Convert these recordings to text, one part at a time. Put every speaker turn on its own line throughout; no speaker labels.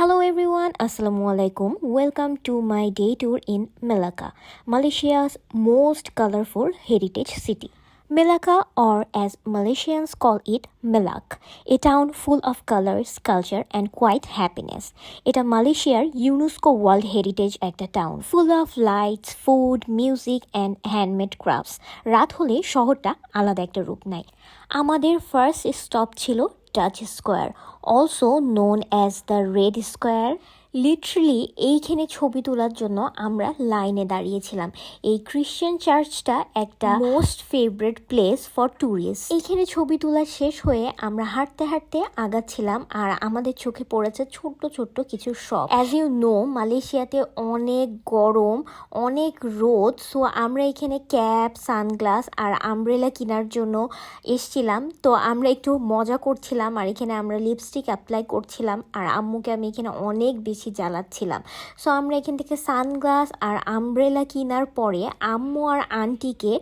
Hello everyone, Assalamualaikum. Welcome to my day tour in Melaka, Malaysia's most colorful heritage city. Melaka, or as Malaysians call it, Melak, a town full of colors, culture and quite happiness. এটা মালয়েশিয়ার UNESCO world heritage একটা town, full of lights, food, music and handmade crafts. রাত হলে শহরটা আলাদা একটা রূপ নেয়। আমাদের ফার্স্ট স্টপ ছিল touch square, also known as the red square. Literally এইখানে ছবি তোলার জন্য আমরা লাইনে দাঁড়িয়েছিলাম। এই খ্রিশ্চান চার্চটা একটা most favourite place for tourist. এইখানে ছবি তোলা শেষ হয়ে আমরা হাঁটতে হাঁটতে আগাচ্ছিলাম, আর আমাদের চোখে পড়েছে ছোট্ট ছোট্ট কিছু শপ। অ্যাজ ইউ নো, মালয়েশিয়াতে অনেক গরম, অনেক রোদ, সো আমরা এখানে ক্যাপ, সানগ্লাস আর আমব্রেলা কেনার জন্য এসছিলাম। তো আমরা একটু মজা করছিলাম, আর এখানে আমরা লিপস্টিক অ্যাপ্লাই করছিলাম, আর আম্মুকে আমি এখানে অনেক বেশি জ্বালাচ্ছিলাম। সো আমরা এখান থেকে সানগ্লাস আর আমব্রেলা কেনার পরে আম্মু আর আন্টিকে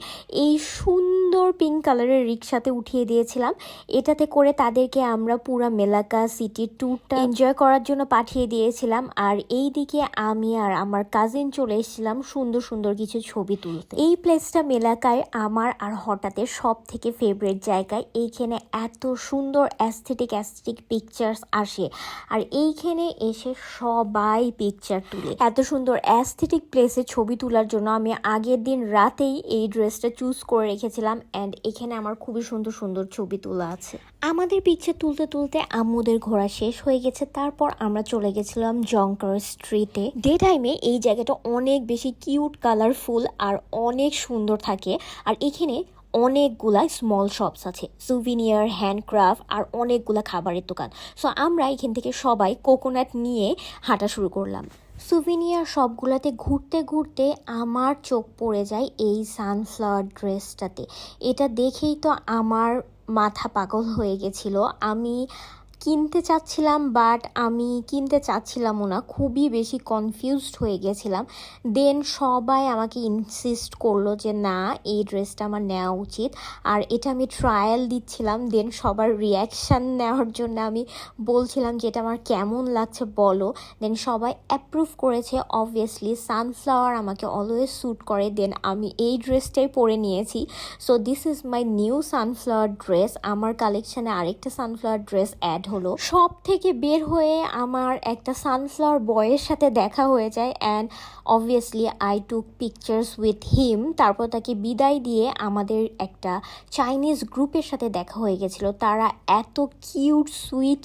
এই সুন্দর পিঙ্ক কালারের রিক্সাতে উঠিয়ে দিয়েছিলাম। এটাতে করে তাদেরকে আমরা পুরো মেলাকা সিটি ট্যুরটা এনজয় করার জন্য পাঠিয়ে দিয়েছিলাম। আর এই দিকে আমি আর আমার কাজিন চলে এসেছিলাম সুন্দর সুন্দর কিছু ছবি তুলতে। এই প্লেসটা মেলাকায় আমার আর হঠাৎের সব থেকে ফেভারিট জায়গায়। এইখানে এত সুন্দর অ্যাস্থেটিক পিকচার্স আসে, আর এইখানে এসে সবাই পিকচার তুলে। এত সুন্দর অ্যাস্থেটিক প্লেসে ছবি তোলার জন্য আমি আগের দিন রাতেই এই ড্রেসটা চুজ করে রেখেছিলাম, অ্যান্ড এখানে আমার খুবই সুন্দর সুন্দর ছবি তোলা আছে। আমাদের পিকচার তুলতে তুলতে আম্মুদের ঘোরা শেষ হয়ে গেছে। তারপর আমরা চলে গেছিলাম জংকার স্ট্রিটে। ডে টাইমে এই জায়গাটা অনেক বেশি কিউট, কালারফুল আর অনেক সুন্দর থাকে। আর এখানে অনেকগুলা স্মল শপস আছে, সুভিনিয়ার, হ্যান্ডক্রাফট আর অনেকগুলা খাবারের দোকান। সো আমরা এখান থেকে সবাই কোকোনাট নিয়ে হাঁটা শুরু করলাম। সুভিনিয়ার শপগুলোতে ঘুরতে ঘুরতে আমার চোখ পড়ে যায় এই সানফ্লাওয়ার ড্রেসটাতে। এটা দেখেই তো আমার মাথা পাগল হয়ে গেছিল। আমি কিনতে চাচ্ছিলাম, বাট আমি কিনতে চাচ্ছিলামও না, খুবই বেশি কনফিউজড হয়ে গেছিলাম। দেন সবাই আমাকে ইনসিস্ট করলো যে না, এই ড্রেসটা আমার নেওয়া উচিত, আর এটা আমি ট্রায়াল দিচ্ছিলাম। দেন সবার রিয়াকশান নেওয়ার জন্য আমি বলছিলাম যে এটা আমার কেমন লাগছে বলো। দেন সবাই অ্যাপ্রুভ করেছে। অবভিয়াসলি সানফ্লাওয়ার আমাকে অলওয়েজ স্যুট করে। দেন আমি এই ড্রেসটাই পরে নিয়েছি। So this is my new sunflower dress. আমার কালেকশানে আরেকটা সানফ্লাওয়ার ড্রেস অ্যাড হলো। সব থেকে বের হয়ে আমার একটা সানফ্লাওয়ার বয়ের সাথে দেখা হয়ে যায়, and obviously I took pictures with him. তারপর তাকে বিদায় দিয়ে আমাদের একটা চাইনিজ গ্রুপের সাথে দেখা হয়ে গেছিলো। তারা এত কিউট, সুইট